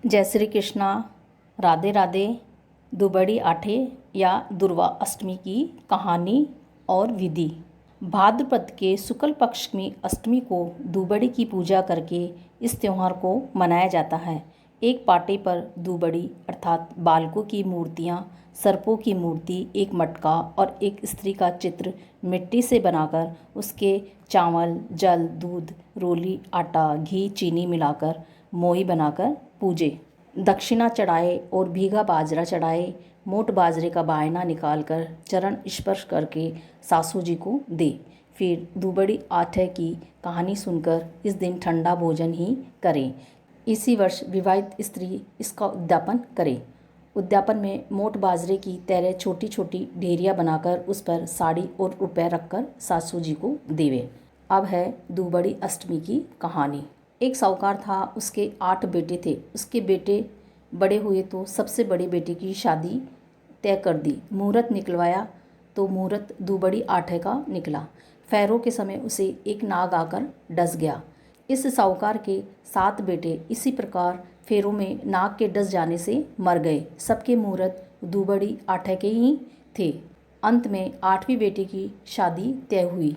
जय श्री कृष्णा। राधे राधे। दुबड़ी आठे या दुर्वा अष्टमी की कहानी और विधि। भाद्रपद के शुक्ल पक्ष में अष्टमी को दुबड़ी की पूजा करके इस त्यौहार को मनाया जाता है। एक पाटे पर दुबड़ी अर्थात बालकों की मूर्तियाँ, सर्पों की मूर्ति, एक मटका और एक स्त्री का चित्र मिट्टी से बनाकर उसके चावल, जल, दूध, रोली, आटा, घी, चीनी मिलाकर मोही बनाकर पूजे। दक्षिणा चढ़ाए और भीगा बाजरा चढ़ाए। मोट बाजरे का बायना निकालकर चरण स्पर्श करके सासू जी को दे। फिर दुबड़ी आठे की कहानी सुनकर इस दिन ठंडा भोजन ही करें। इसी वर्ष विवाहित स्त्री इसका उद्यापन करे। उद्यापन में मोट बाजरे की तरह छोटी छोटी ढेरियाँ बनाकर उस पर साड़ी और रुपए रखकर सासू जी को देवे। अब है दुबड़ी अष्टमी की कहानी। एक साहूकार था, उसके 8 बेटे थे। उसके बेटे बड़े हुए तो सबसे बड़े बेटे की शादी तय कर दी। मुहूर्त निकलवाया तो मुहूर्त दुबड़ी आठे का निकला। फेरों के समय उसे एक नाग आकर डस गया। इस साहूकार के 7 बेटे इसी प्रकार फेरों में नाग के डस जाने से मर गए। सबके मुहूर्त दुबड़ी आठे के ही थे। अंत में 8वीं बेटे की शादी तय हुई।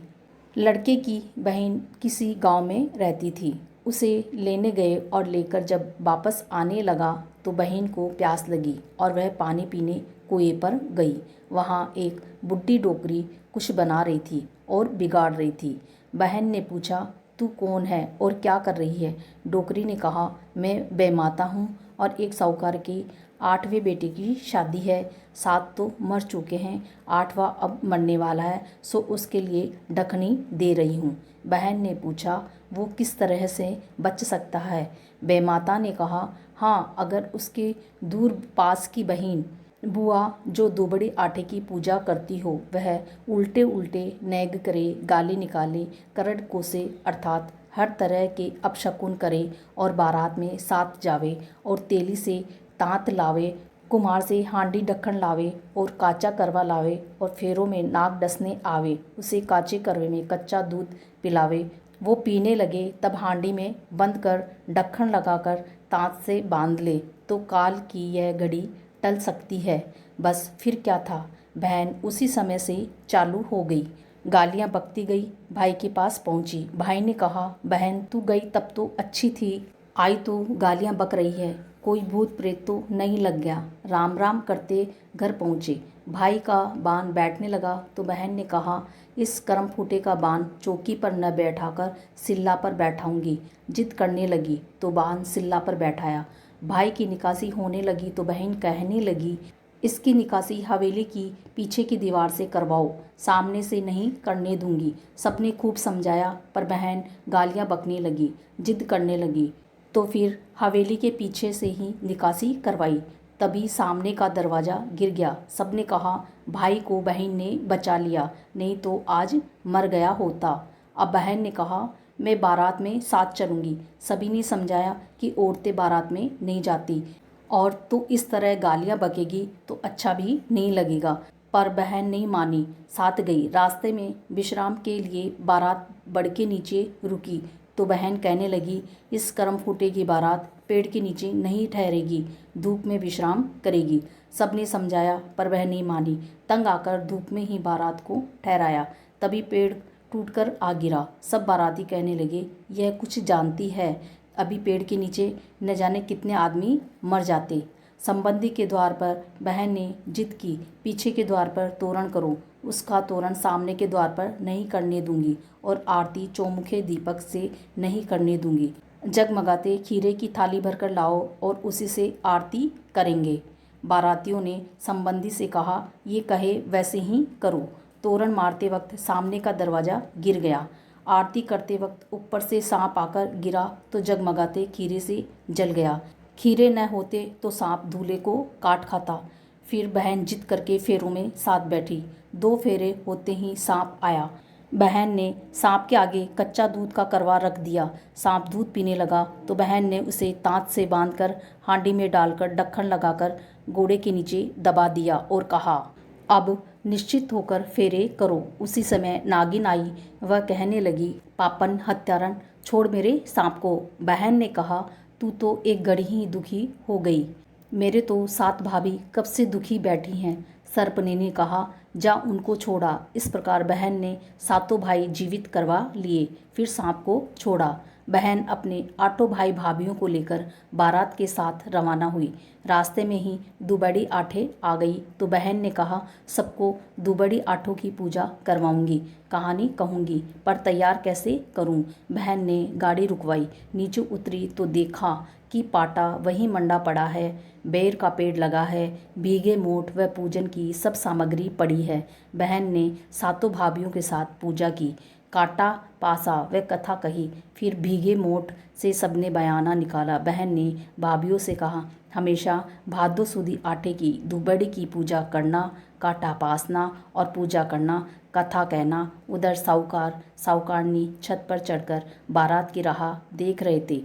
लड़के की बहन किसी गांव में रहती थी। उसे लेने गए और लेकर जब वापस आने लगा तो बहन को प्यास लगी और वह पानी पीने कुएं पर गई। वहाँ एक बुढ़ी डोकरी कुछ बना रही थी और बिगाड़ रही थी। बहन ने पूछा, तू कौन है और क्या कर रही है? डोकरी ने कहा, मैं बेमाता हूँ और एक साहूकार की 8वें बेटे की शादी है। 7 तो मर चुके हैं, 8वां अब मरने वाला है, सो उसके लिए डखनी दे रही हूँ। बहन ने पूछा, वो किस तरह से बच सकता है? बेमाता ने कहा, हाँ, अगर उसके दूर पास की बहन बुआ जो दुबड़ी आटे की पूजा करती हो, वह उल्टे उल्टे नेग करे, गाली निकाले, करड़ कोसे अर्थात हर तरह के अपशकुन करे और बारात में साथ जावे और तेली से तांत लावे, कुम्हार से हांडी ढक्कन लावे और काचा करवा लावे और फेरों में नाग डसने आवे, उसे काचे करवे में कच्चा दूध पिलावे। वो पीने लगे तब हांडी में बंद कर ढक्कन लगाकर तांत से बांध ले तो काल की यह घड़ी टल सकती है। बस फिर क्या था, बहन उसी समय से चालू हो गई। गालियाँ बकती गई। भाई के पास पहुंची। भाई ने कहा, बहन तू गई तब तो अच्छी थी, आई तो गालियाँ बक रही है, कोई भूत प्रेत तो नहीं लग गया? राम राम करते घर पहुँचे। भाई का बान बैठने लगा तो बहन ने कहा, इस कर्म फूटे का बान चौकी पर न बैठाकर सिल्ला पर बैठाऊंगी। जिद करने लगी तो बान सिल्ला पर बैठाया। भाई की निकासी होने लगी तो बहन कहने लगी, इसकी निकासी हवेली की पीछे की दीवार से करवाओ, सामने से नहीं करने दूंगी। सबने खूब समझाया पर बहन गालियां बकने लगी, जिद करने लगी, तो फिर हवेली के पीछे से ही निकासी करवाई। तभी सामने का दरवाज़ा गिर गया। सबने कहा, भाई को बहन ने बचा लिया, नहीं तो आज मर गया होता। अब बहन ने कहा, मैं बारात में साथ चलूँगी। सभी ने समझाया कि औरतें बारात में नहीं जाती और तो इस तरह गालियाँ बकेगी तो अच्छा भी नहीं लगेगा। पर बहन नहीं मानी, साथ गई। रास्ते में विश्राम के लिए बारात बड़ के नीचे रुकी तो बहन कहने लगी, इस कर्म फूटे की बारात पेड़ के नीचे नहीं ठहरेगी, धूप में विश्राम करेगी। सबने समझाया पर वह नहीं मानी। तंग आकर धूप में ही बारात को ठहराया। तभी पेड़ टूटकर आ गिरा। सब बाराती कहने लगे, यह कुछ जानती है, अभी पेड़ के नीचे न जाने कितने आदमी मर जाते। संबंधी के द्वार पर बहन ने जिद की, पीछे के द्वार पर तोरण करो। उसका तोरण सामने के द्वार पर नहीं करने दूंगी और आरती चौमुखे दीपक से नहीं करने दूंगी। जगमगाते खीरे की थाली भरकर लाओ और उसी से आरती करेंगे। बारातियों ने संबंधी से कहा, ये कहे वैसे ही करो। तोरण मारते वक्त सामने का दरवाज़ा गिर गया। आरती करते वक्त ऊपर से सांप आकर गिरा तो जगमगाते खीरे से जल गया। खीरे न होते तो सांप दूल्हे को काट खाता। फिर बहन जिद करके फेरों में साथ बैठी। 2 फेरे होते ही सांप आया। बहन ने सांप के आगे कच्चा दूध का करवा रख दिया। सांप दूध पीने लगा तो बहन ने उसे तांत से बांधकर हांडी में डालकर ढक्कन लगाकर घोड़े के नीचे दबा दिया और कहा, अब निश्चित होकर फेरे करो। उसी समय नागिन आई। वह कहने लगी, पापन हत्यारन, छोड़ मेरे सांप को। बहन ने कहा, तू तो एक घड़ी ही दुखी हो गई। मेरे तो 7 भाभी कब से दुखी बैठी हैं। सरपनी ने कहा, जा उनको छोड़ा। इस प्रकार बहन ने 7 भाई जीवित करवा लिए, फिर सांप को छोड़ा। बहन अपने 8 भाई भाभीयों को लेकर बारात के साथ रवाना हुई। रास्ते में ही दुबड़ी आठे आ गई तो बहन ने कहा, सबको दुबड़ी आठों की पूजा करवाऊंगी, कहानी कहूंगी, पर तैयार कैसे करूं। बहन ने गाड़ी रुकवाई, नीचे उतरी तो देखा कि पाटा वहीं मंडा पड़ा है, बेर का पेड़ लगा है, भीगे मोट व पूजन की सब सामग्री पड़ी है। बहन ने 7 भाभीयों के साथ पूजा की, काटा पासा व कथा कही, फिर भीगे मोट से सबने बयाना निकाला। बहन ने भाभीयों से कहा, हमेशा भादो सुदी आटे की दुबड़ी की पूजा करना, काटा पासना और पूजा करना, कथा कहना। उधर साहूकार साहूकारनी छत पर चढ़कर बारात की राह देख रहे थे।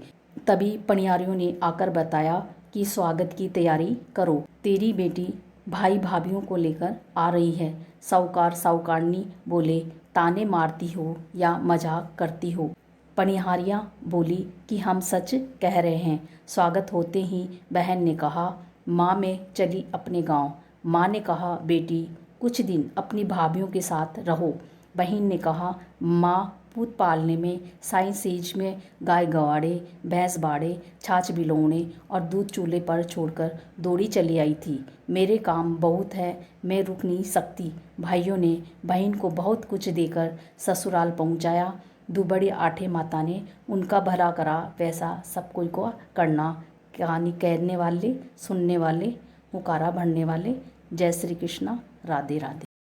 तभी पनियारियों ने आकर बताया कि स्वागत की तैयारी करो, तेरी बेटी भाई भाभीयों को लेकर आ रही है। साहूकार साहूकारनी बोले, ताने मारती हो या मजाक करती हो। पनिहारियाँ बोली कि हम सच कह रहे हैं। स्वागत होते ही बहन ने कहा, माँ मैं चली अपने गांव। माँ ने कहा, बेटी कुछ दिन अपनी भाभीयों के साथ रहो। बहन ने कहा, माँ पूत पालने में, साई सेज में गाय गवाड़े, भैंस बाड़े, छाछ बिलौने और दूध चूल्हे पर छोड़कर दौड़ी चली आई थी। मेरे काम बहुत है, मैं रुक नहीं सकती। भाइयों ने बहन को बहुत कुछ देकर ससुराल पहुंचाया। दुबड़ी आठे माता ने उनका भला करा, वैसा सब कोई को करना। कहानी कहने वाले, सुनने वाले, हुकारा भरने वाले, जय श्री कृष्णा, राधे राधे।